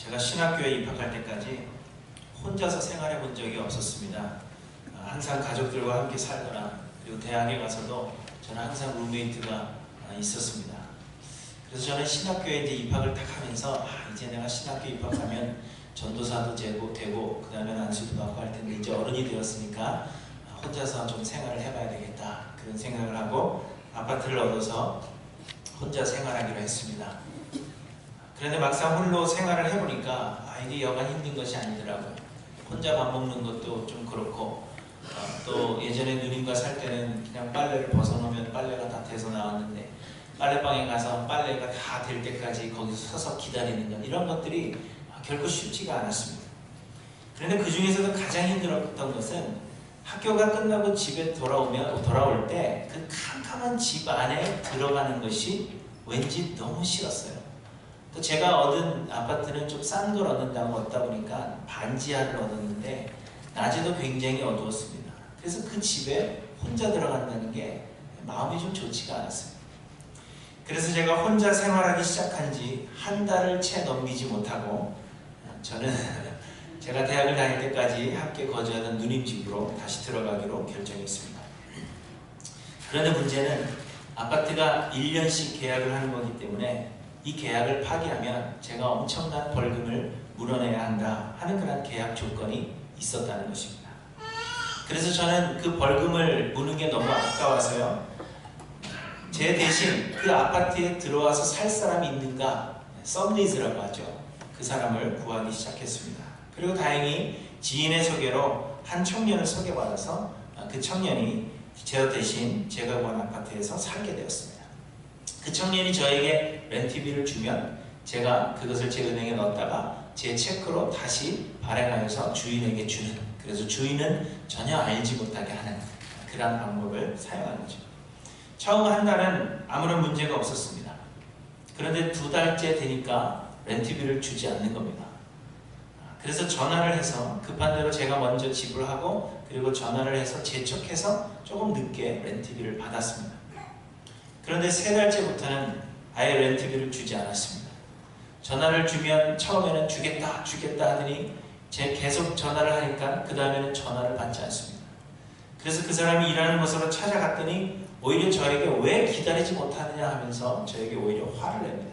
제가 신학교에 입학할 때까지 혼자서 생활해 본 적이 없었습니다. 항상 가족들과 함께 살거나 그리고 대학에 가서도 저는 항상 룸메이트가 있었습니다. 그래서 저는 신학교에 이제 입학을 딱 하면서 이제 내가 신학교 입학하면 전도사도 되고 그 다음에 안수도 받고 할 텐데 이제 어른이 되었으니까 혼자서 좀 생활을 해봐야 되겠다 그런 생각을 하고 아파트를 얻어서 혼자 생활하기로 했습니다. 그런데 막상 홀로 생활을 해보니까 이게 여간 힘든 것이 아니더라고요. 혼자 밥 먹는 것도 좀 그렇고 또 예전에 누님과 살 때는 그냥 빨래를 벗어놓으면 빨래가 다 돼서 나왔는데 빨래방에 가서 빨래가 다 될 때까지 거기서 서서 기다리는 것 이런 것들이 결코 쉽지가 않았습니다. 그런데 그 중에서도 가장 힘들었던 것은 학교가 끝나고 집에 돌아올 때 그 캄캄한 집 안에 들어가는 것이 왠지 너무 싫었어요. 또 제가 얻은 아파트는 좀 싼 걸 얻는다고 얻다 보니까 반지하를 얻었는데 낮에도 굉장히 어두웠습니다. 그래서 그 집에 혼자 들어간다는 게 마음이 좀 좋지가 않았어요. 그래서 제가 혼자 생활하기 시작한 지 한 달을 채 넘기지 못하고 저는 제가 대학을 다닐 때까지 함께 거주하던 누님 집으로 다시 들어가기로 결정했습니다. 그런데 문제는 아파트가 1년씩 계약을 하는 거기 때문에 이 계약을 파기하면 제가 엄청난 벌금을 물어내야 한다 하는 그런 계약 조건이 있었다는 것입니다. 그래서 저는 그 벌금을 무는 게 너무 아까워서요. 제 대신 그 아파트에 들어와서 살 사람이 있는가 썸리즈라고 하죠. 그 사람을 구하기 시작했습니다. 그리고 다행히 지인의 소개로 한 청년을 소개받아서 그 청년이 제 대신 제가 구한 아파트에서 살게 되었습니다. 그 청년이 저에게 렌트비를 주면 제가 그것을 제 은행에 넣었다가 제 체크로 다시 발행하여서 주인에게 주는, 그래서 주인은 전혀 알지 못하게 하는 그런 방법을 사용하는 거죠. 처음 한 달은 아무런 문제가 없었습니다. 그런데 2달째 되니까 렌트비를 주지 않는 겁니다. 그래서 전화를 해서 급한 대로 제가 먼저 지불하고 그리고 전화를 해서 재촉해서 조금 늦게 렌트비를 받았습니다. 그런데 3달째부터는 아예 렌트비를 주지 않았습니다. 전화를 주면 처음에는 주겠다 하더니 계속 전화를 하니까 그 다음에는 전화를 받지 않습니다. 그래서 그 사람이 일하는 곳으로 찾아갔더니 오히려 저에게 왜 기다리지 못하느냐 하면서 저에게 오히려 화를 냅니다.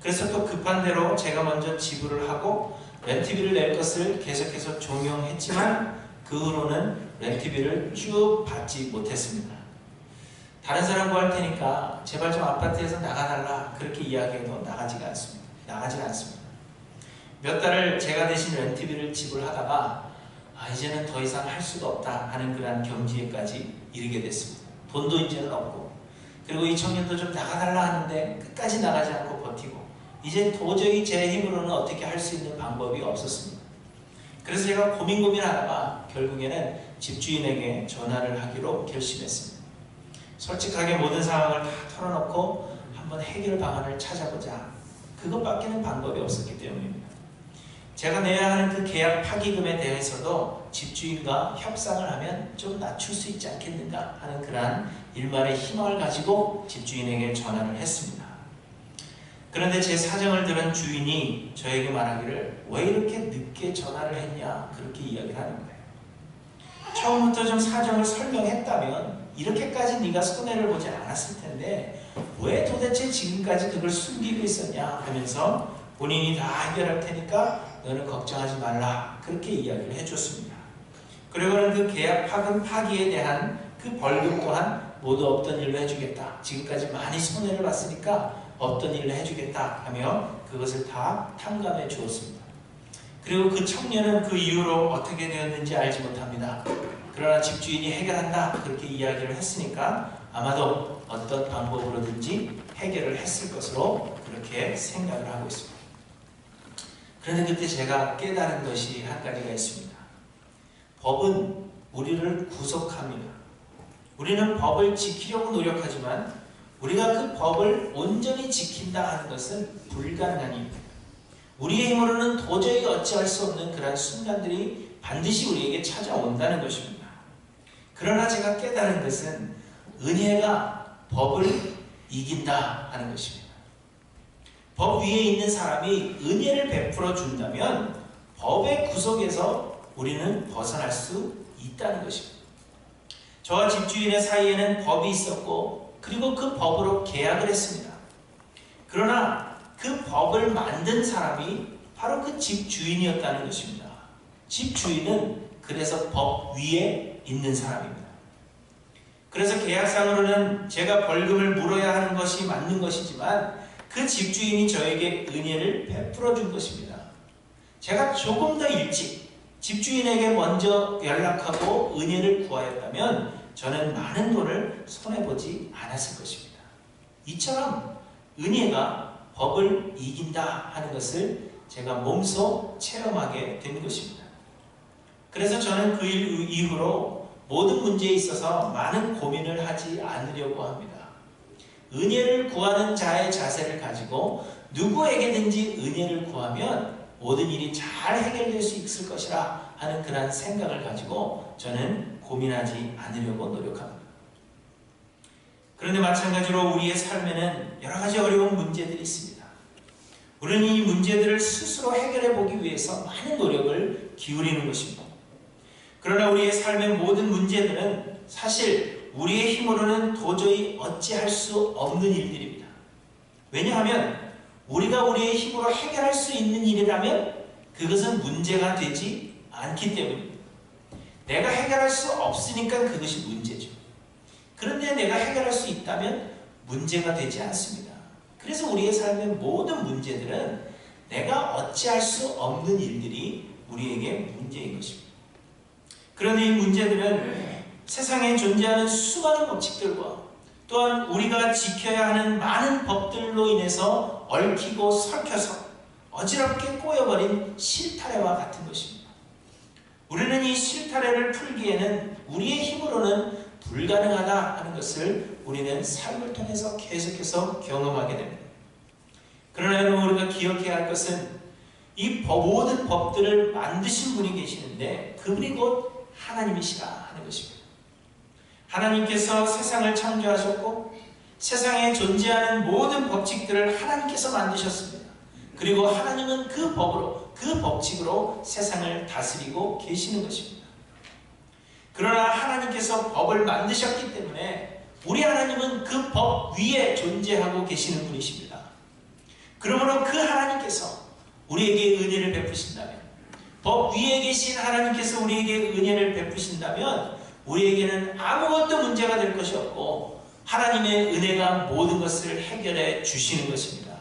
그래서 또 급한 대로 제가 먼저 지불을 하고 렌트비를 낼 것을 계속해서 종용했지만 그 후로는 렌트비를 쭉 받지 못했습니다. 다른 사람 구할 테니까 제발 좀 아파트에서 나가달라 그렇게 이야기해도 나가지가 않습니다. 몇 달을 제가 대신 렌트비를 지불하다가 이제는 더 이상 할 수가 없다 하는 그런 경지에까지 이르게 됐습니다. 돈도 이제는 없고 그리고 이 청년도 좀 나가달라 하는데 끝까지 나가지 않고 버티고 이제 도저히 제 힘으로는 어떻게 할 수 있는 방법이 없었습니다. 그래서 제가 고민하다가 결국에는 집주인에게 전화를 하기로 결심했습니다. 솔직하게 모든 상황을 다 털어놓고 한번 해결 방안을 찾아보자. 그것밖에는 방법이 없었기 때문입니다. 제가 내야 하는 그 계약 파기금에 대해서도 집주인과 협상을 하면 좀 낮출 수 있지 않겠는가 하는 그러한 일말의 희망을 가지고 집주인에게 전화를 했습니다. 그런데 제 사정을 들은 주인이 저에게 말하기를 왜 이렇게 늦게 전화를 했냐 그렇게 이야기를 하는 거예요. 처음부터 좀 사정을 설명했다면 이렇게까지 네가 손해를 보지 않았을 텐데 왜 도대체 지금까지 그걸 숨기고 있었냐 하면서 본인이 다 해결할 테니까 너는 걱정하지 말라 그렇게 이야기를 해줬습니다. 그리고는 그 계약 파금 파기에 대한 그 벌금 또한 모두 없던 일로 해주겠다. 지금까지 많이 손해를 봤으니까 없던 일로 해주겠다 하며 그것을 다 탕감해 주었습니다. 그리고 그 청년은 그 이후로 어떻게 되었는지 알지 못합니다. 그러나 집주인이 해결한다 그렇게 이야기를 했으니까 아마도 어떤 방법으로든지 해결을 했을 것으로 그렇게 생각을 하고 있습니다. 그런데 그때 제가 깨달은 것이 한 가지가 있습니다. 법은 우리를 구속합니다. 우리는 법을 지키려고 노력하지만 우리가 그 법을 온전히 지킨다 하는 것은 불가능한 일입니다. 우리의 힘으로는 도저히 어찌할 수 없는 그런 순간들이 반드시 우리에게 찾아온다는 것입니다. 그러나 제가 깨달은 것은 은혜가 법을 이긴다 하는 것입니다. 법 위에 있는 사람이 은혜를 베풀어 준다면 법의 구속에서 우리는 벗어날 수 있다는 것입니다. 저와 집주인의 사이에는 법이 있었고 그리고 그 법으로 계약을 했습니다. 그러나 그 법을 만든 사람이 바로 그 집주인이었다는 것입니다. 집주인은 그래서 법 위에 있는 사람입니다. 그래서 계약상으로는 제가 벌금을 물어야 하는 것이 맞는 것이지만 그 집주인이 저에게 은혜를 베풀어 준 것입니다. 제가 조금 더 일찍 집주인에게 먼저 연락하고 은혜를 구하였다면 저는 많은 돈을 손해보지 않았을 것입니다. 이처럼 은혜가 법을 이긴다 하는 것을 제가 몸소 체험하게 된 것입니다. 그래서 저는 그 일 이후로 모든 문제에 있어서 많은 고민을 하지 않으려고 합니다. 은혜를 구하는 자의 자세를 가지고 누구에게든지 은혜를 구하면 모든 일이 잘 해결될 수 있을 것이라 하는 그런 생각을 가지고 저는 고민하지 않으려고 노력합니다. 그런데 마찬가지로 우리의 삶에는 여러 가지 어려운 문제들이 있습니다. 우리는 이 문제들을 스스로 해결해 보기 위해서 많은 노력을 기울이는 것입니다. 그러나 우리의 삶의 모든 문제들은 사실 우리의 힘으로는 도저히 어찌할 수 없는 일들입니다. 왜냐하면 우리가 우리의 힘으로 해결할 수 있는 일이라면 그것은 문제가 되지 않기 때문입니다. 내가 해결할 수 없으니까 그것이 문제죠. 그런데 내가 해결할 수 있다면 문제가 되지 않습니다. 그래서 우리의 삶의 모든 문제들은 내가 어찌할 수 없는 일들이 우리에게 문제인 것입니다. 그런데 이 문제들은 세상에 존재하는 수많은 법칙들과 또한 우리가 지켜야 하는 많은 법들로 인해서 얽히고 설켜서 어지럽게 꼬여버린 실타래와 같은 것입니다. 우리는 이 실타래를 풀기에는 우리의 힘으로는 불가능하다 하는 것을 우리는 삶을 통해서 계속해서 경험하게 됩니다. 그러나 여러분, 우리가 기억해야 할 것은 이 모든 법들을 만드신 분이 계시는데 그분이 곧 하나님이시라 하는 것입니다. 하나님께서 세상을 창조하셨고 세상에 존재하는 모든 법칙들을 하나님께서 만드셨습니다. 그리고 하나님은 그 법으로, 그 법칙으로 세상을 다스리고 계시는 것입니다. 그러나 하나님께서 법을 만드셨기 때문에 우리 하나님은 그 법 위에 존재하고 계시는 분이십니다. 그러므로 그 하나님께서 우리에게 은혜를 베푸신다면, 법 위에 계신 하나님께서 우리에게 은혜를 베푸신다면 우리에게는 아무것도 문제가 될 것이 없고 하나님의 은혜가 모든 것을 해결해 주시는 것입니다.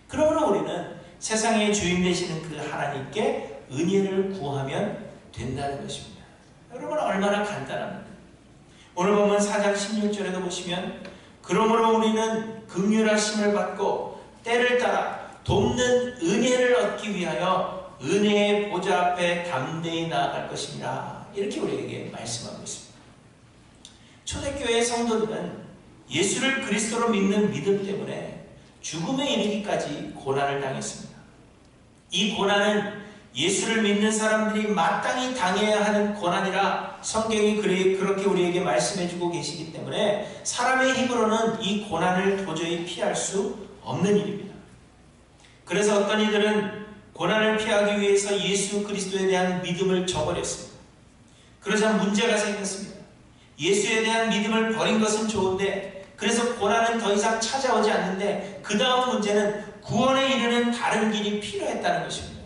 그러므로 우리는 세상의 주인 되시는 그 하나님께 은혜를 구하면 된다는 것입니다. 여러분, 얼마나 간단합니다. 오늘 보면 4장 16절에도 보시면 그러므로 우리는 긍휼하심을 받고 때를 따라 돕는 은혜를 얻기 위하여 은혜의 보좌 앞에 담대히 나아갈 것입니다. 이렇게 우리에게 말씀하고 있습니다. 초대교회 성도들은 예수를 그리스도로 믿는 믿음 때문에 죽음에 이르기까지 고난을 당했습니다. 이 고난은 예수를 믿는 사람들이 마땅히 당해야 하는 고난이라 성경이 그렇게 우리에게 말씀해주고 계시기 때문에 사람의 힘으로는 이 고난을 도저히 피할 수 없는 일입니다. 그래서 어떤 이들은 고난을 피하기 위해서 예수 그리스도에 대한 믿음을 저버렸습니다. 그러자 문제가 생겼습니다. 예수에 대한 믿음을 버린 것은 좋은데 그래서 고난은 더 이상 찾아오지 않는데 그 다음 문제는 구원에 이르는 다른 길이 필요했다는 것입니다.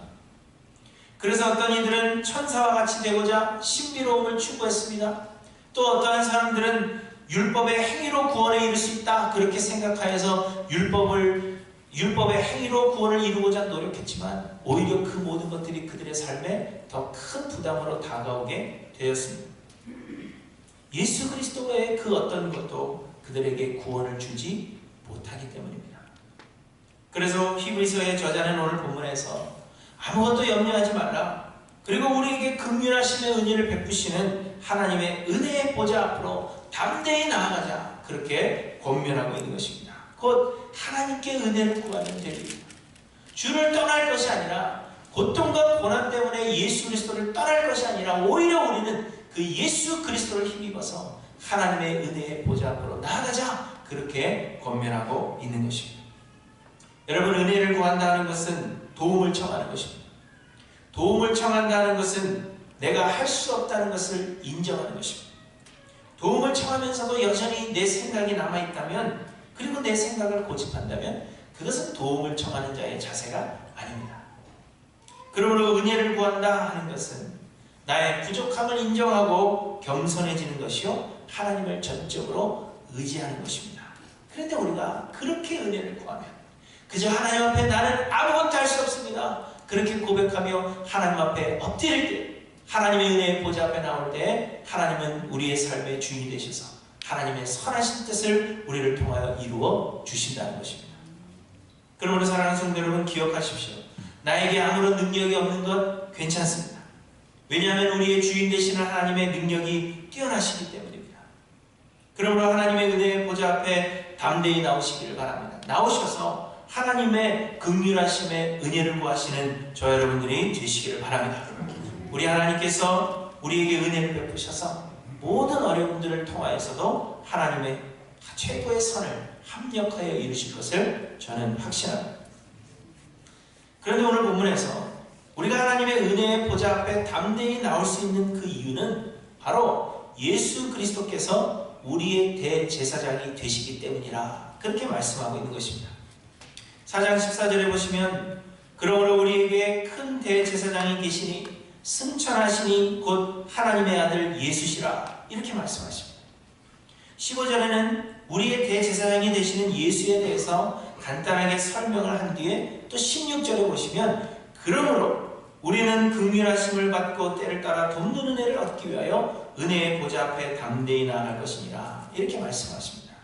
그래서 어떤 이들은 천사와 같이 되고자 신비로움을 추구했습니다. 또 어떠한 사람들은 율법의 행위로 구원에 이를 수 있다 그렇게 생각하여서 율법의 행위로 구원을 이루고자 노력했지만 오히려 그 모든 것들이 그들의 삶에 더 큰 부담으로 다가오게 되었습니다. 예수 그리스도 외에 그 어떤 것도 그들에게 구원을 주지 못하기 때문입니다. 그래서 히브리서의 저자는 오늘 본문에서 아무것도 염려하지 말라. 그리고 우리에게 긍휼하심의 은혜를 베푸시는 하나님의 은혜의 보좌 앞으로 담대히 나아가자. 그렇게 권면하고 있는 것입니다. 곧 하나님께 은혜를 구하는 되리라. 주를 떠날 것이 아니라 고통과 고난 때문에 예수 그리스도를 떠날 것이 아니라 오히려 우리는 그 예수 그리스도를 힘입어서 하나님의 은혜의 보좌 앞으로 나아가자. 그렇게 권면하고 있는 것입니다. 여러분, 은혜를 구한다는 것은 도움을 청하는 것입니다. 도움을 청한다는 것은 내가 할 수 없다는 것을 인정하는 것입니다. 도움을 청하면서도 여전히 내 생각이 남아있다면, 그리고 내 생각을 고집한다면 그것은 도움을 청하는 자의 자세가 아닙니다. 그러므로 은혜를 구한다 하는 것은 나의 부족함을 인정하고 겸손해지는 것이요, 하나님을 전적으로 의지하는 것입니다. 그런데 우리가 그렇게 은혜를 구하면 그저 하나님 앞에 나는 아무것도 할 수 없습니다, 그렇게 고백하며 하나님 앞에 엎드릴 때, 하나님의 은혜의 보좌 앞에 나올 때 하나님은 우리의 삶의 주인이 되셔서 하나님의 선하신 뜻을 우리를 통하여 이루어 주신다는 것입니다. 그러므로 사랑하는 성도 여러분, 기억하십시오. 나에게 아무런 능력이 없는 것 괜찮습니다. 왜냐하면 우리의 주인 되시는 하나님의 능력이 뛰어나시기 때문입니다. 그러므로 하나님의 은혜의 보좌 앞에 담대히 나오시기를 바랍니다. 나오셔서 하나님의 긍휼하심의 은혜를 구하시는 저 여러분들이 되시기를 바랍니다. 우리 하나님께서 우리에게 은혜를 베푸셔서 모든 어려움들을 통하여서도 하나님의 최고의 선을 합력하여 이루실 것을 저는 확신합니다. 그런데 오늘 본문에서 우리가 하나님의 은혜의 보좌 앞에 담대히 나올 수 있는 그 이유는 바로 예수 그리스도께서 우리의 대제사장이 되시기 때문이라, 그렇게 말씀하고 있는 것입니다. 4장 14절에 보시면 그러므로 우리에게 큰 대제사장이 계시니 승천하시니 곧 하나님의 아들 예수시라, 이렇게 말씀하십니다. 15절에는 우리의 대제사장이 되시는 예수에 대해서 간단하게 설명을 한 뒤에 또 16절에 보시면 그러므로 우리는 긍휼하심을 받고 때를 따라 돕는 은혜를 얻기 위하여 은혜의 보좌 앞에 담대히 나아갈 것이니라, 이렇게 말씀하십니다.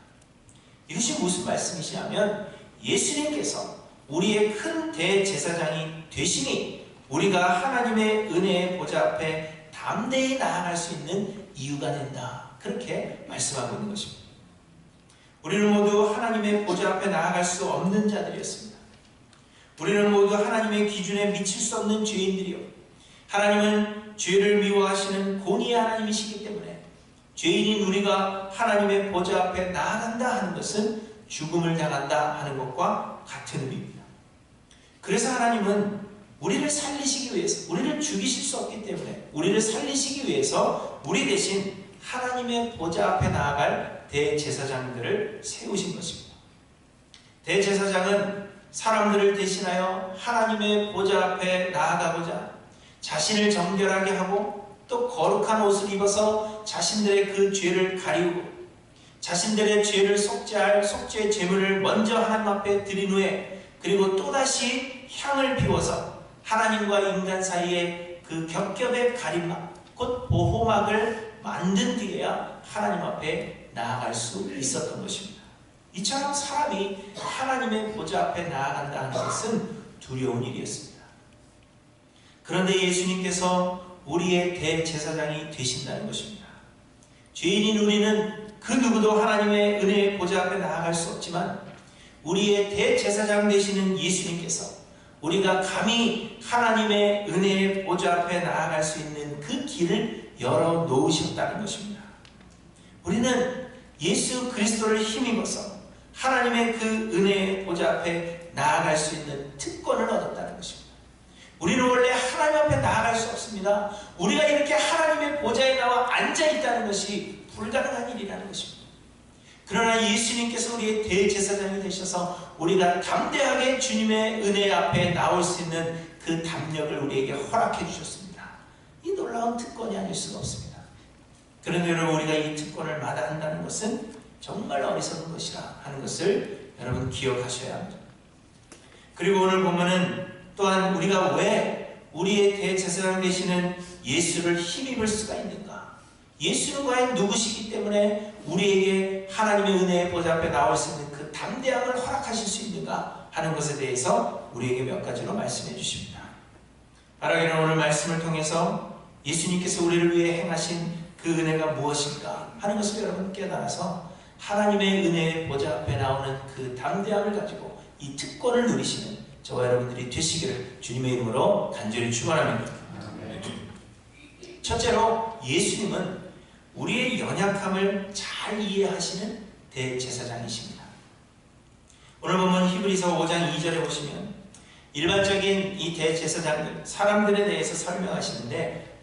이것이 무슨 말씀이시냐면 예수님께서 우리의 큰 대제사장이 되시니 우리가 하나님의 은혜의 보좌 앞에 담대히 나아갈 수 있는 이유가 된다, 그렇게 말씀하고 있는 것입니다. 우리는 모두 하나님의 보좌 앞에 나아갈 수 없는 자들이었습니다. 우리는 모두 하나님의 기준에 미칠 수 없는 죄인들이요, 하나님은 죄를 미워하시는 공의의 하나님이시기 때문에 죄인인 우리가 하나님의 보좌 앞에 나아간다 하는 것은 죽음을 당한다 하는 것과 같은 의미입니다. 그래서 하나님은 우리를 살리시기 위해서, 우리를 죽이실 수 없기 때문에 우리를 살리시기 위해서 우리 대신 하나님의 보좌 앞에 나아갈 대제사장들을 세우신 것입니다. 대제사장은 사람들을 대신하여 하나님의 보좌 앞에 나아가고자 자신을 정결하게 하고 또 거룩한 옷을 입어서 자신들의 그 죄를 가리우고 자신들의 죄를 속죄할 속죄 제물을 먼저 하나님 앞에 드린 후에 그리고 또다시 향을 피워서 하나님과 인간 사이에 그 겹겹의 가림막, 곧 보호막을 만든 뒤에야 하나님 앞에 나아갈 수 있었던 것입니다. 이처럼 사람이 하나님의 보좌 앞에 나아간다는 것은 두려운 일이었습니다. 그런데 예수님께서 우리의 대제사장이 되신다는 것입니다. 죄인인 우리는 그 누구도 하나님의 은혜의 보좌 앞에 나아갈 수 없지만 우리의 대제사장 되시는 예수님께서 우리가 감히 하나님의 은혜의 보좌 앞에 나아갈 수 있는 그 길을 열어놓으셨다는 것입니다. 우리는 예수 그리스도를 힘입어서 하나님의 그 은혜의 보좌 앞에 나아갈 수 있는 특권을 얻었다는 것입니다. 우리는 원래 하나님 앞에 나아갈 수 없습니다. 우리가 이렇게 하나님의 보좌에 나와 앉아있다는 것이 불가능한 일이라는 것입니다. 그러나 예수님께서 우리의 대제사장이 되셔서 우리가 담대하게 주님의 은혜 앞에 나올 수 있는 그 담력을 우리에게 허락해 주셨습니다. 이 놀라운 특권이 아닐 수가 없습니다. 그런데 여러분, 우리가 이 특권을 마다한다는 것은 정말 어리석은 것이라 하는 것을 여러분 기억하셔야 합니다. 그리고 오늘 보면은 또한 우리가 왜 우리의 대제사장 되시는 예수를 힘입을 수가 있는가? 예수는 과연 누구시기 때문에 우리에게 하나님의 은혜의 보좌 앞에 나올 수 있는 그 담대함을 허락하실 수 있는가 하는 것에 대해서 우리에게 몇 가지로 말씀해 주십니다. 바라기는 오늘 말씀을 통해서 예수님께서 우리를 위해 행하신 그 은혜가 무엇인가 하는 것을 여러분 깨달아서 하나님의 은혜의 보좌 앞에 나오는 그 담대함을 가지고 이 특권을 누리시는 저와 여러분들이 되시기를 주님의 이름으로 간절히 축원합니다. 첫째로 예수님은 우리의 연약함을 잘 이해하시는 대제사장이십니다. 오늘 보면 히브리서 5장 2절에 보시면 일반적인 이 대제사장들, 사람들에 대해서 설명하시는데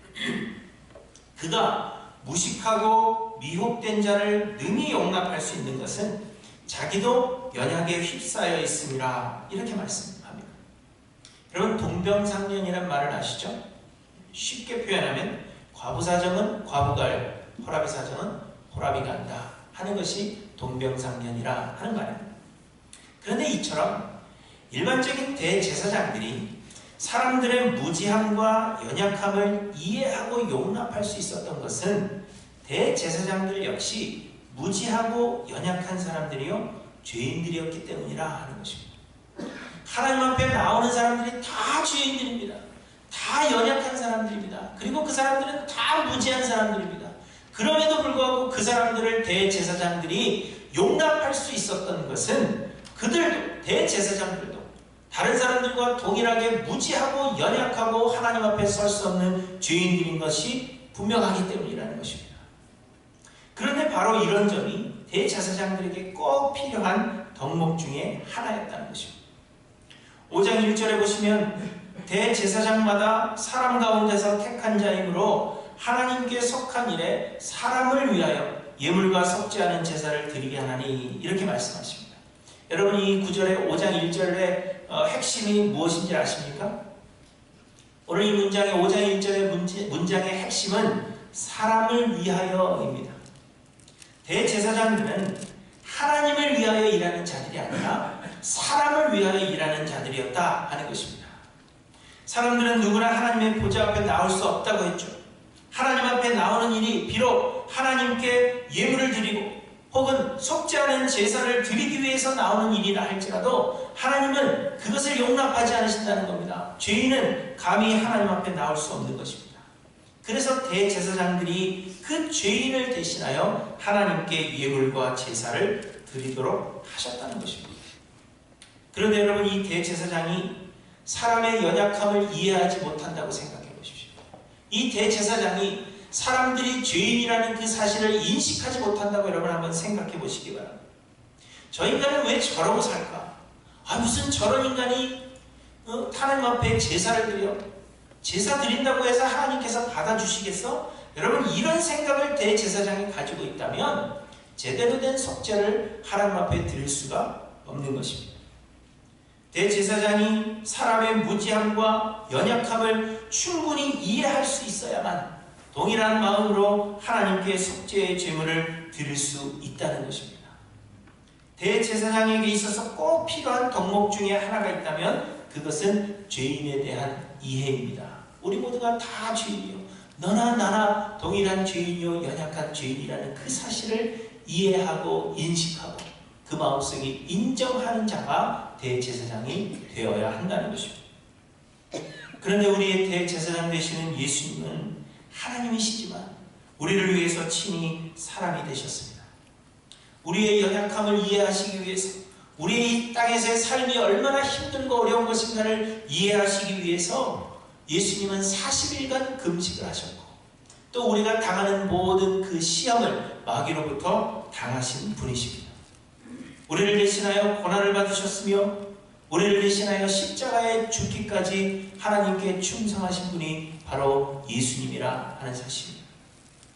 그가 무식하고 미혹된 자를 능히 용납할 수 있는 것은 자기도 연약에 휩싸여 있음이라 이렇게 말씀합니다. 여러분, 동병상련이란 말을 아시죠? 쉽게 표현하면 과부 사정은 과부가 알고 호랍이 사정은 호랍이 간다 하는 것이 동병상련이라 하는 말입니다. 그런데 이처럼 일반적인 대제사장들이 사람들의 무지함과 연약함을 이해하고 용납할 수 있었던 것은 대제사장들 역시 무지하고 연약한 사람들이요 죄인들이었기 때문이라 하는 것입니다. 하나님 앞에 나오는 사람들이 다 죄인들입니다. 다 연약한 사람들입니다. 그리고 그 사람들은 다 무지한 사람들입니다. 그럼에도 불구하고 그 사람들을 대제사장들이 용납할 수 있었던 것은 그들도, 대제사장들도 다른 사람들과 동일하게 무지하고 연약하고 하나님 앞에 설 수 없는 죄인들인 것이 분명하기 때문이라는 것입니다. 그런데 바로 이런 점이 대제사장들에게 꼭 필요한 덕목 중에 하나였다는 것입니다. 5장 1절에 보시면 대제사장마다 사람 가운데서 택한 자이므로 하나님께 속한 일에 사람을 위하여 예물과 섞지 않은 제사를 드리게 하나니 이렇게 말씀하십니다. 여러분, 이 9절에 5장 1절의 핵심이 무엇인지 아십니까? 오늘 이 문장의 5장 1절의 문장의 핵심은 사람을 위하여입니다. 대제사장들은 하나님을 위하여 일하는 자들이 아니라 사람을 위하여 일하는 자들이었다 하는 것입니다. 사람들은 누구나 하나님의 보좌 앞에 나올 수 없다고 했죠. 하나님 앞에 나오는 일이 비록 하나님께 예물을 드리고 혹은 속지 않은 제사를 드리기 위해서 나오는 일이라 할지라도 하나님은 그것을 용납하지 않으신다는 겁니다. 죄인은 감히 하나님 앞에 나올 수 없는 것입니다. 그래서 대제사장들이 그 죄인을 대신하여 하나님께 예물과 제사를 드리도록 하셨다는 것입니다. 그런데 여러분, 이 대제사장이 사람의 연약함을 이해하지 못한다고 생각해 보십시오. 이 대제사장이 사람들이 죄인이라는 그 사실을 인식하지 못한다고 여러분 한번 생각해 보시기 바랍니다. 저 인간은 왜 저러고 살까? 무슨 저런 인간이 하나님 앞에 제사를 드려? 제사 드린다고 해서 하나님께서 받아주시겠어? 여러분, 이런 생각을 대제사장이 가지고 있다면 제대로 된 속죄를 하나님 앞에 드릴 수가 없는 것입니다. 대제사장이 사람의 무지함과 연약함을 충분히 이해할 수 있어야만 동일한 마음으로 하나님께 속죄의 제물을 드릴 수 있다는 것입니다. 대제사장에게 있어서 꼭 필요한 덕목 중에 하나가 있다면 그것은 죄인에 대한 이해입니다. 우리 모두가 다 죄인이요, 너나 나나 동일한 죄인이요 연약한 죄인이라는 그 사실을 이해하고 인식하고 그 마음속에 인정하는 자가 대제사장이 되어야 한다는 것입니다. 그런데 우리의 대제사장 되시는 예수님은 하나님이시지만 우리를 위해서 친히 사람이 되셨습니다. 우리의 연약함을 이해하시기 위해서, 우리의 이 땅에서의 삶이 얼마나 힘들고 어려운 것인가를 이해하시기 위해서 예수님은 40일간 금식을 하셨고, 또 우리가 당하는 모든 그 시험을 마귀로부터 당하신 분이십니다. 우리를 대신하여 고난을 받으셨으며 우리를 대신하여 십자가에 죽기까지 하나님께 충성하신 분이 바로 예수님이라 하는 사실입니다.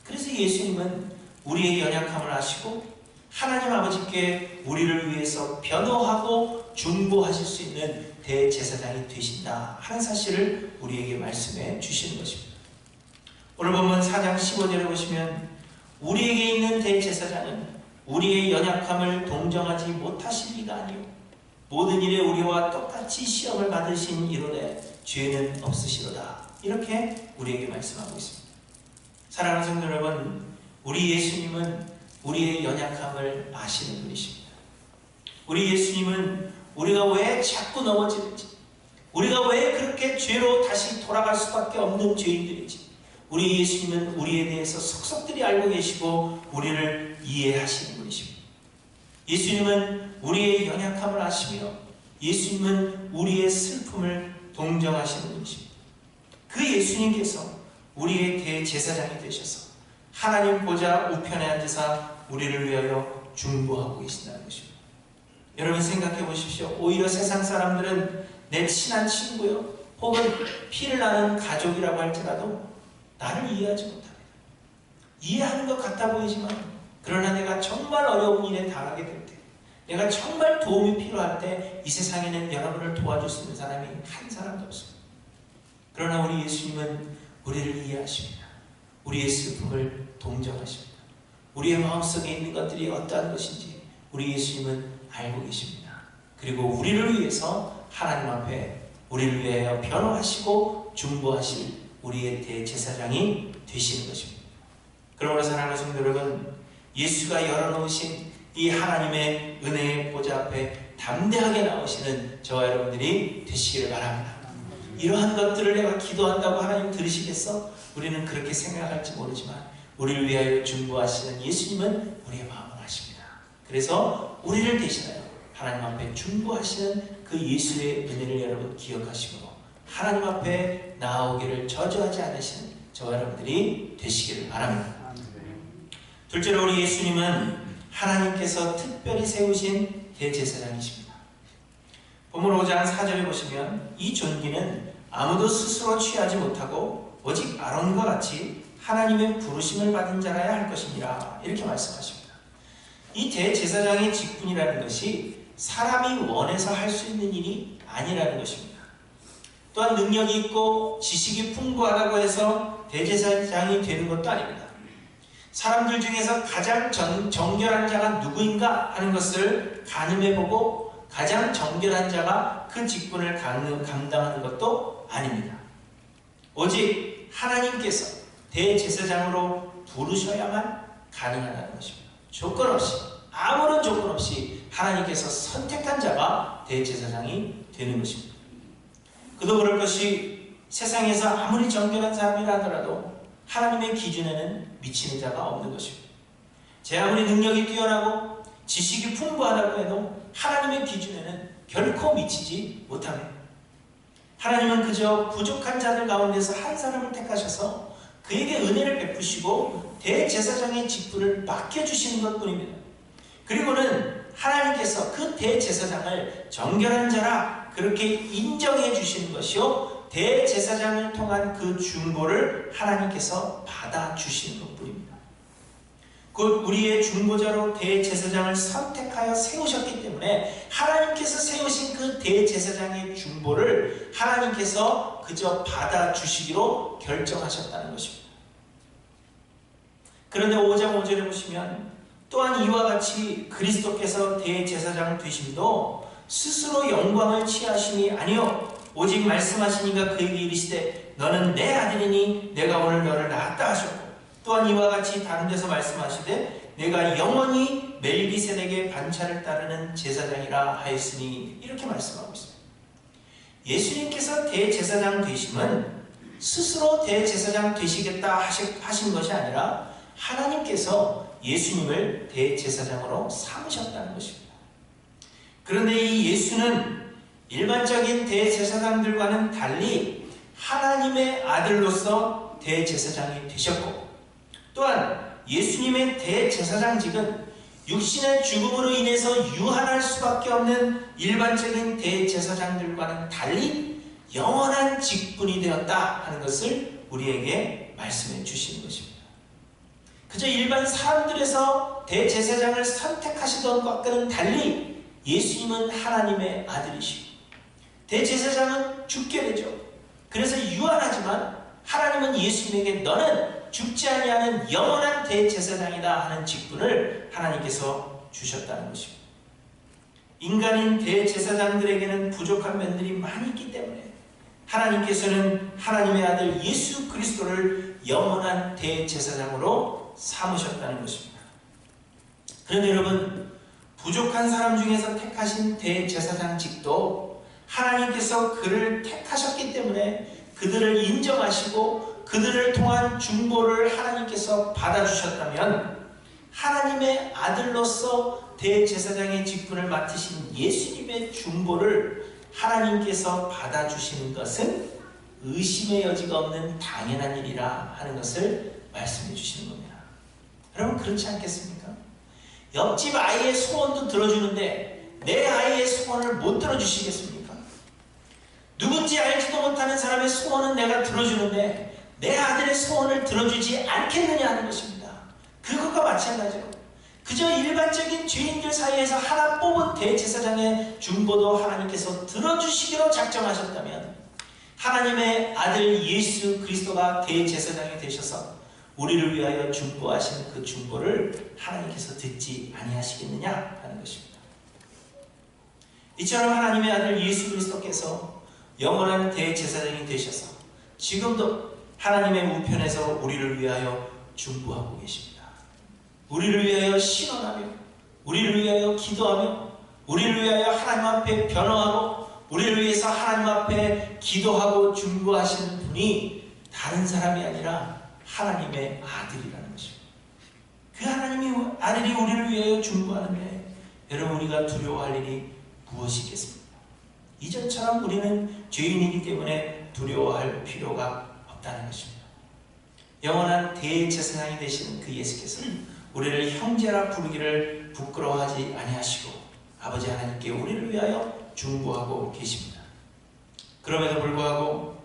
그래서 예수님은 우리의 연약함을 아시고 하나님 아버지께 우리를 위해서 변호하고 중보하실 수 있는 대제사장이 되신다 하는 사실을 우리에게 말씀해 주시는 것입니다. 오늘 보면 4장 15절에 보시면 우리에게 있는 대제사장은 우리의 연약함을 동정하지 못하실 리가 아니요 모든 일에 우리와 똑같이 시험을 받으신 이로되 죄는 없으시로다. 이렇게 우리에게 말씀하고 있습니다. 사랑하는 성도 여러분, 우리 예수님은 우리의 연약함을 아시는 분이십니다. 우리 예수님은 우리가 왜 자꾸 넘어지는지, 우리가 왜 그렇게 죄로 다시 돌아갈 수밖에 없는 죄인들인지 우리 예수님은 우리에 대해서 속속들이 알고 계시고 우리를 이해하시는 분이십니다. 예수님은 우리의 연약함을 아시며 예수님은 우리의 슬픔을 동정하시는 분이십니다. 그 예수님께서 우리의 대제사장이 되셔서 하나님 보좌 우편에 앉으사 우리를 위하여 중보하고 계신다는 것입니다. 여러분 생각해 보십시오. 오히려 세상 사람들은 내 친한 친구요, 혹은 피를 나는 가족이라고 할지라도 나를 이해하지 못합니다. 이해하는 것 같아 보이지만, 그러나 내가 정말 어려운 일에 당하게 될 때, 내가 정말 도움이 필요할 때 이 세상에는 여러분을 도와줄 수 있는 사람이 한 사람도 없습니다. 그러나 우리 예수님은 우리를 이해하십니다. 우리의 슬픔을 동정하십니다. 우리의 마음속에 있는 것들이 어떠한 것인지 우리 예수님은 알고 계십니다. 그리고 우리를 위해서 하나님 앞에 우리를 위하여 변호하시고 중보하실 우리의 대제사장이 되시는 것입니다. 그러므로 사랑하는 성도 여러분, 예수가 열어놓으신 이 하나님의 은혜의 보좌 앞에 담대하게 나오시는 저와 여러분들이 되시기를 바랍니다. 이러한 것들을 내가 기도한다고 하나님 들으시겠어? 우리는 그렇게 생각할지 모르지만 우리를 위하여 중보하시는 예수님은 우리의 마음을 아십니다. 그래서 우리를 대신하여 하나님 앞에 중보하시는 그 예수의 은혜를 여러분 기억하시고 하나님 앞에 나아오기를 저주하지 않으시는 저와 여러분들이 되시기를 바랍니다. 둘째로 우리 예수님은 하나님께서 특별히 세우신 대제사장이십니다. 본문 5장 4절에 보시면 이 존귀는 아무도 스스로 취하지 못하고 오직 아론과 같이 하나님의 부르심을 받은 자라야 할 것이니라, 이렇게 말씀하십니다. 이 대제사장의 직분이라는 것이 사람이 원해서 할 수 있는 일이 아니라는 것입니다. 또한 능력이 있고 지식이 풍부하다고 해서 대제사장이 되는 것도 아닙니다. 사람들 중에서 가장 정결한 자가 누구인가 하는 것을 가늠해보고 가장 정결한 자가 그 직분을 감당하는 것도 아닙니다. 오직 하나님께서 대제사장으로 부르셔야만 가능하다는 것입니다. 조건 없이, 아무런 조건 없이 하나님께서 선택한 자가 대제사장이 되는 것입니다. 그도 그럴 것이 세상에서 아무리 정결한 사람이라 하더라도 하나님의 기준에는 미치는 자가 없는 것입니다. 제 아무리 능력이 뛰어나고 지식이 풍부하다고 해도 하나님의 기준에는 결코 미치지 못합니다. 하나님은 그저 부족한 자들 가운데서 한 사람을 택하셔서 그에게 은혜를 베푸시고 대제사장의 직분을 맡겨주시는 것뿐입니다. 그리고는 하나님께서 그 대제사장을 정결한 자라 그렇게 인정해 주시는 것이요, 대제사장을 통한 그 중보를 하나님께서 받아주시는 것뿐입니다. 곧 우리의 중보자로 대제사장을 선택하여 세우셨기 때문에 하나님께서 세우신 그 대제사장의 중보를 하나님께서 그저 받아주시기로 결정하셨다는 것입니다. 그런데 5장 5절에 보시면 또한 이와 같이 그리스도께서 대제사장 되심도 스스로 영광을 취하심이 아니요 오직 말씀하시니가 그에게 이르시되 너는 내 아들이니 내가 오늘 너를 낳았다 하셨고, 또한 이와 같이 다른 데서 말씀하시되 내가 영원히 멜기세덱의 반차를 따르는 제사장이라 하였으니, 이렇게 말씀하고 있습니다. 예수님께서 대제사장 되심은 스스로 대제사장 되시겠다 하신 것이 아니라 하나님께서 예수님을 대제사장으로 삼으셨다는 것입니다. 그런데 이 예수는 일반적인 대제사장들과는 달리 하나님의 아들로서 대제사장이 되셨고, 또한 예수님의 대제사장직은 육신의 죽음으로 인해서 유한할 수밖에 없는 일반적인 대제사장들과는 달리 영원한 직분이 되었다 하는 것을 우리에게 말씀해 주시는 것입니다. 그저 일반 사람들에서 대제사장을 선택하시던 것과는 달리 예수님은 하나님의 아들이시고 대제사장은 죽게 되죠. 그래서 유한하지만 하나님은 예수님에게 너는 죽지 아니하는 영원한 대제사장이다 하는 직분을 하나님께서 주셨다는 것입니다. 인간인 대제사장들에게는 부족한 면들이 많이 있기 때문에 하나님께서는 하나님의 아들 예수 그리스도를 영원한 대제사장으로 삼으셨다는 것입니다. 그런데 여러분, 부족한 사람 중에서 택하신 대제사장직도 하나님께서 그를 택하셨기 때문에 그들을 인정하시고 그들을 통한 중보를 하나님께서 받아주셨다면, 하나님의 아들로서 대제사장의 직분을 맡으신 예수님의 중보를 하나님께서 받아주시는 것은 의심의 여지가 없는 당연한 일이라 하는 것을 말씀해 주시는 겁니다. 여러분, 그렇지 않겠습니까? 옆집 아이의 소원도 들어주는데 내 아이의 소원을 못 들어주시겠습니까? 누군지 알지도 못하는 사람의 소원은 내가 들어주는데 내 아들의 소원을 들어주지 않겠느냐 하는 것입니다. 그것과 마찬가지로 그저 일반적인 죄인들 사이에서 하나 뽑은 대제사장의 중보도 하나님께서 들어주시기로 작정하셨다면 하나님의 아들 예수 그리스도가 대제사장이 되셔서 우리를 위하여 중보하시는 그 중보를 하나님께서 듣지 아니하시겠느냐 하는 것입니다. 이처럼 하나님의 아들 예수 그리스도께서 영원한 대제사장이 되셔서 지금도 하나님의 우편에서 우리를 위하여 중보하고 계십니다. 우리를 위하여 신원하며 우리를 위하여 기도하며 우리를 위하여 하나님 앞에 변호하고 우리를 위해서 하나님 앞에 기도하고 중보하시는 분이 다른 사람이 아니라 하나님의 아들이라는 것입니다. 그 하나님의 아들이 우리를 위하여 중보하는데 여러분 우리가 두려워할 일이 무엇이 있겠습니까? 이전처럼 우리는 죄인이기 때문에 두려워할 필요가 없다는 것입니다. 영원한 대제사장이 되시는 그 예수께서는 우리를 형제라 부르기를 부끄러워하지 아니하시고 아버지 하나님께 우리를 위하여 중보하고 계십니다. 그럼에도 불구하고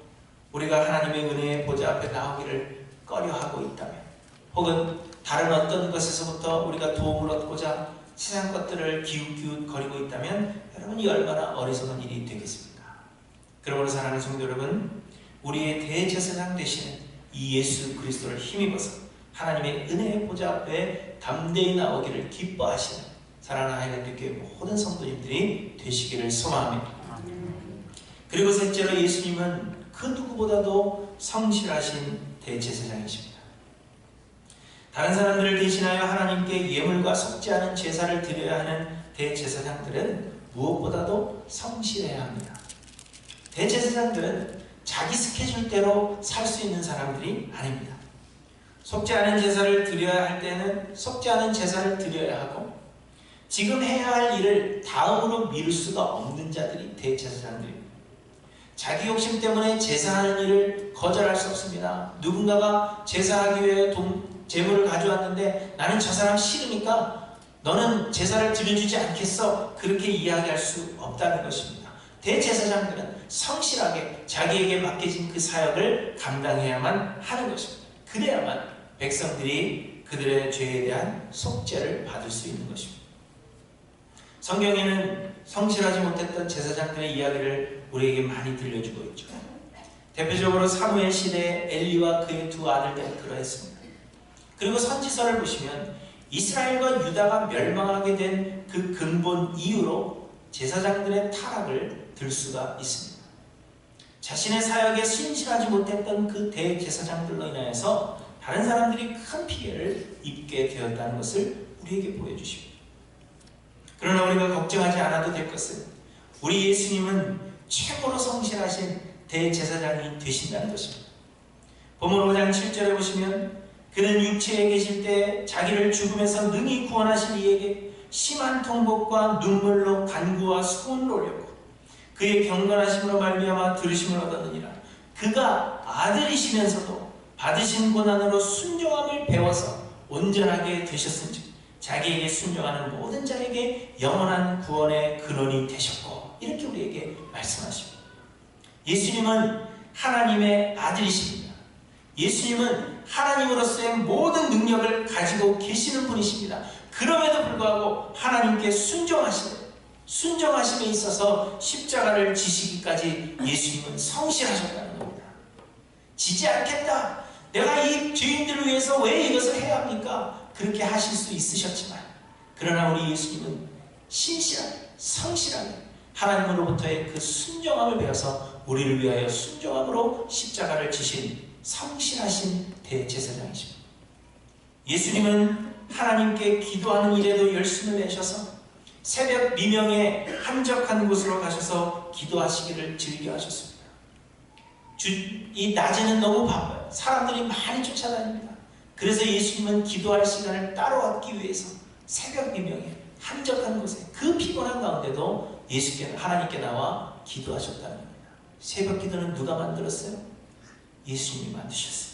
우리가 하나님의 은혜의 보좌 앞에 나오기를 꺼려하고 있다면 혹은 다른 어떤 것에서부터 우리가 도움을 얻고자 세상 것들을 기웃기웃거리고 있다면 여러분이 얼마나 어리석은 일이 되겠습니까? 그러므로 사랑하는 성도 여러분, 우리의 대제사장 되시는 이 예수 그리스도를 힘입어서 하나님의 은혜의 보좌 앞에 담대히 나오기를 기뻐하시는 사랑하는 하이랜드 교회 모든 성도님들이 되시기를 소망합니다. 그리고 셋째로 예수님은 그 누구보다도 성실하신 대제사장이십니다. 다른 사람들을 대신하여 하나님께 예물과 속지 않은 제사를 드려야 하는 대제사장들은 무엇보다도 성실해야 합니다. 대제사장들은 자기 스케줄대로 살 수 있는 사람들이 아닙니다. 속지 않은 제사를 드려야 할 때는 속지 않은 제사를 드려야 하고 지금 해야 할 일을 다음으로 미룰 수가 없는 자들이 대제사장들입니다. 자기 욕심 때문에 제사하는 일을 거절할 수 없습니다. 누군가가 제사하기 위해 재물을 가져왔는데 나는 저 사람 싫으니까 너는 제사를 드려주지 않겠어, 그렇게 이야기할 수 없다는 것입니다. 대제사장들은 성실하게 자기에게 맡겨진 그 사역을 감당해야만 하는 것입니다. 그래야만 백성들이 그들의 죄에 대한 속죄를 받을 수 있는 것입니다. 성경에는 성실하지 못했던 제사장들의 이야기를 우리에게 많이 들려주고 있죠. 대표적으로 사무엘 시대에 엘리와 그의 두 아들들은 그러했습니다. 그리고 선지서를 보시면 이스라엘과 유다가 멸망하게 된 그 근본 이유로 제사장들의 타락을 들 수가 있습니다. 자신의 사역에 신실하지 못했던 그 대제사장들로 인하여서 다른 사람들이 큰 피해를 입게 되었다는 것을 우리에게 보여주십니다. 그러나 우리가 걱정하지 않아도 될 것은 우리 예수님은 최고로 성실하신 대제사장이 되신다는 것입니다. 본문 5장 7절에 보시면 그는 육체에 계실 때 자기를 죽음에서 능히 구원하신 이에게 심한 통곡과 눈물로 간구와 소원을 올렸고 그의 경건하심으로 말미암아 들으심을 얻었느니라. 그가 아들이시면서도 받으신 고난으로 순종함을 배워서 온전하게 되셨은즉 자기에게 순종하는 모든 자에게 영원한 구원의 근원이 되셨고, 이렇게 우리에게 말씀하십니다. 예수님은 하나님의 아들이십니다. 예수님은 하나님으로서의 모든 능력을 가지고 계시는 분이십니다. 그럼에도 불구하고 하나님께 순종하심에 있어서 십자가를 지시기까지 예수님은 성실하셨다는 겁니다. 지지 않겠다, 내가 이 죄인들을 위해서 왜 이것을 해야 합니까? 그렇게 하실 수 있으셨지만 그러나 우리 예수님은 신실하게 성실하게 하나님으로부터의 그 순종함을 배워서 우리를 위하여 순종함으로 십자가를 지신 성실하신 대제사장이십니다. 예수님은 하나님께 기도하는 일에도 열심을 내셔서 새벽 미명에 한적한 곳으로 가셔서 기도하시기를 즐겨하셨습니다. 이 낮에는 너무 바빠요. 사람들이 많이 쫓아다닙니다. 그래서 예수님은 기도할 시간을 따로 얻기 위해서 새벽 미명에 한적한 곳에 그 피곤한 가운데도 예수께서 하나님께 나와 기도하셨다는 겁니다. 새벽 기도는 누가 만들었어요? 예수님이 만드셨어요.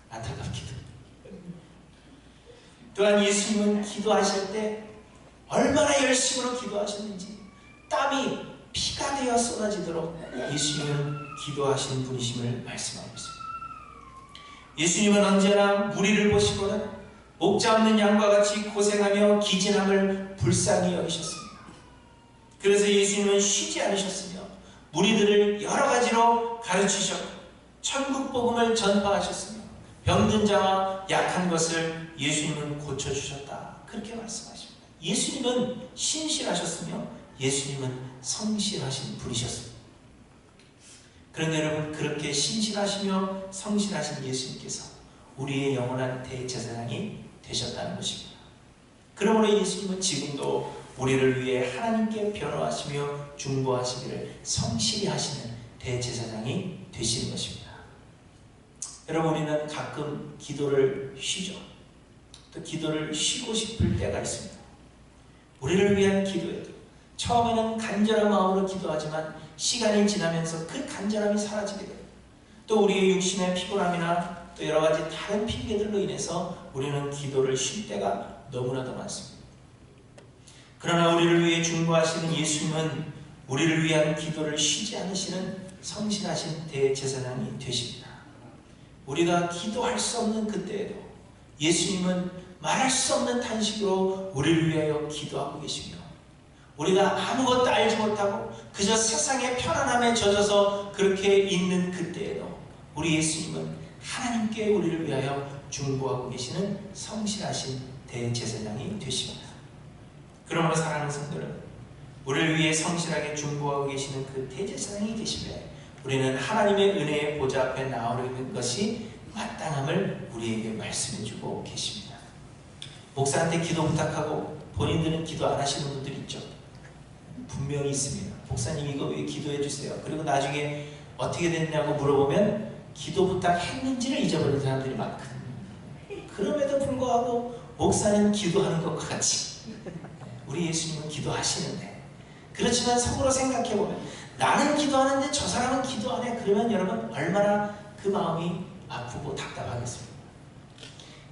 안타깝게도. 또한 예수님은 기도하실 때 얼마나 열심으로 기도하셨는지 땀이 피가 되어 쏟아지도록 예수님은 기도하신 분이심을 말씀하고 있습니다. 예수님은 언제나 무리를 보시고는 목자 없는 양과 같이 고생하며 기진함을 불쌍히 여기셨습니다. 그래서 예수님은 쉬지 않으셨으며 무리들을 여러 가지로 가르치셨고 천국 복음을 전파하셨으며 병든 자와 약한 것을 예수님은 고쳐주셨다. 그렇게 말씀하십니다. 예수님은 신실하셨으며 예수님은 성실하신 분이셨습니다. 그런데 여러분, 그렇게 신실하시며 성실하신 예수님께서 우리의 영원한 대제사장이 되셨다는 것입니다. 그러므로 예수님은 지금도 우리를 위해 하나님께 변호하시며 중보하시기를 성실히 하시는 대제사장이 되시는 것입니다. 여러분, 우리는 가끔 기도를 쉬죠. 또 기도를 쉬고 싶을 때가 있습니다. 우리를 위한 기도에도 처음에는 간절한 마음으로 기도하지만 시간이 지나면서 그 간절함이 사라지게 됩니다. 또 우리의 육신의 피곤함이나 또 여러 가지 다른 핑계들로 인해서 우리는 기도를 쉴 때가 너무나도 많습니다. 그러나 우리를 위해 중보하시는 예수님은 우리를 위한 기도를 쉬지 않으시는 성실하신 대제사장이 되십니다. 우리가 기도할 수 없는 그때에도 예수님은 말할 수 없는 탄식으로 우리를 위하여 기도하고 계시며, 우리가 아무것도 알지 못하고 그저 세상의 편안함에 젖어서 그렇게 있는 그때에도 우리 예수님은 하나님께 우리를 위하여 중보하고 계시는 성실하신 대제사장이 되십니다. 그러므로 사랑하는 성도는 우리를 위해 성실하게 중보하고 계시는 그 대제사장이 계시되 우리는 하나님의 은혜의 보좌 앞에 나오려는 것이 마땅함을 우리에게 말씀해주고 계십니다. 목사한테 기도 부탁하고 본인들은 기도 안 하시는 분들이 있죠. 분명히 있습니다. 목사님 이거 왜 기도해 주세요. 그리고 나중에 어떻게 됐냐고 물어보면 기도 부탁했는지를 잊어버린 사람들이 많거든요. 그럼에도 불구하고 목사는 기도하는 것과 같이 우리 예수님은 기도하시는데, 그렇지만 속으로 생각해보면 나는 기도하는데 저 사람은 기도 안 해. 그러면 여러분 얼마나 그 마음이 아프고 답답하겠습니까?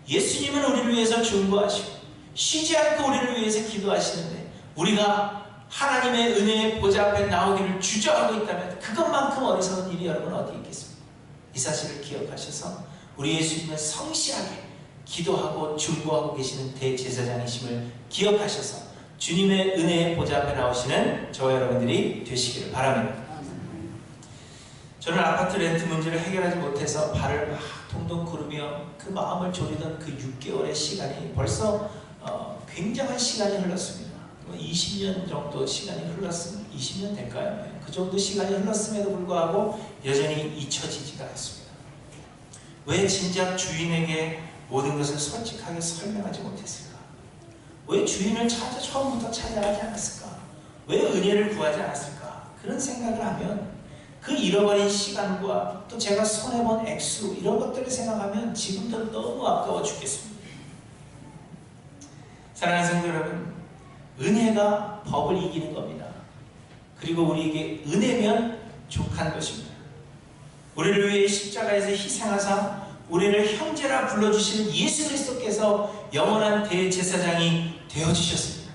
예수님은 우리를 위해서 중보하시고 쉬지 않고 우리를 위해서 기도하시는데 우리가 하나님의 은혜의 보좌 앞에 나오기를 주저하고 있다면 그것만큼 어리석은 일이 여러분 어디 있겠습니까? 이 사실을 기억하셔서 우리 예수님은 성실하게 기도하고 중보하고 계시는 대제사장이심을 기억하셔서 주님의 은혜의 보좌 앞에 나오시는 저와 여러분들이 되시기를 바랍니다. 저는 아파트 렌트 문제를 해결하지 못해서 발을 막 동동 구르며 그 마음을 졸이던 그 6개월의 시간이 벌써 굉장한 시간이 흘렀습니다. 20년 정도 시간이 흘렀습니다. 20년 될까요? 그 정도 시간이 흘렀음에도 불구하고 여전히 잊혀지지가 않습니다. 왜 진작 주인에게 모든 것을 솔직하게 설명하지 못했을까? 왜 주인을 처음부터 찾아가지 않았을까? 왜 은혜를 구하지 않았을까? 그런 생각을 하면 그 잃어버린 시간과 또 제가 손해본 액수 이런 것들을 생각하면 지금도 너무 아까워 죽겠습니다. 사랑하는 성도 여러분, 은혜가 법을 이기는 겁니다. 그리고 우리에게 은혜면 족한 것입니다. 우리를 위해 십자가에서 희생하사 우리를 형제라 불러주시는 예수 그리스도께서 영원한 대제사장이 되어주셨습니다.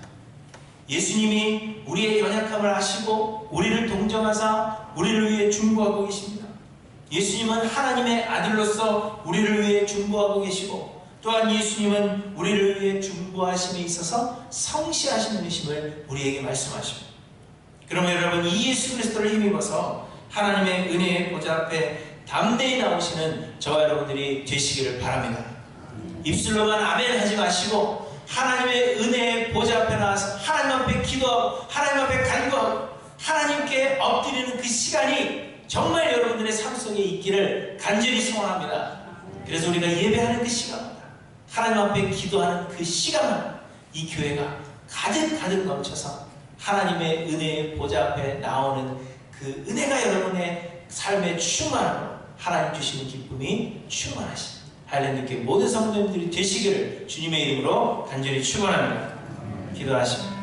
예수님이 우리의 연약함을 아시고 우리를 동정하사 우리를 위해 중보하고 계십니다. 예수님은 하나님의 아들로서 우리를 위해 중보하고 계시고, 또한 예수님은 우리를 위해 중보하심에 있어서 성실하신 분이심을 우리에게 말씀하십니다. 그러면 여러분, 이 예수 그리스도를 힘입어서 하나님의 은혜의 보좌 앞에 담대히 나오시는 저와 여러분들이 되시기를 바랍니다. 입술로만 아멘 하지 마시고 하나님의 은혜의 보좌 앞에 나와서 하나님 앞에 기도하고 하나님 앞에 간구하고 하나님께 엎드리는 그 시간이 정말 여러분들의 삶 속에 있기를 간절히 소원합니다. 그래서 우리가 예배하는 그 시간마다, 하나님 앞에 기도하는 그 시간마다 이 교회가 가득 넘쳐서 하나님의 은혜의 보좌 앞에 나오는 그 은혜가 여러분의 삶에 충만하고 하나님 주시는 기쁨이 충만하신 하일랜드교회 모든 성도님들이 되시기를 주님의 이름으로 간절히 축원합니다. 기도하십니다.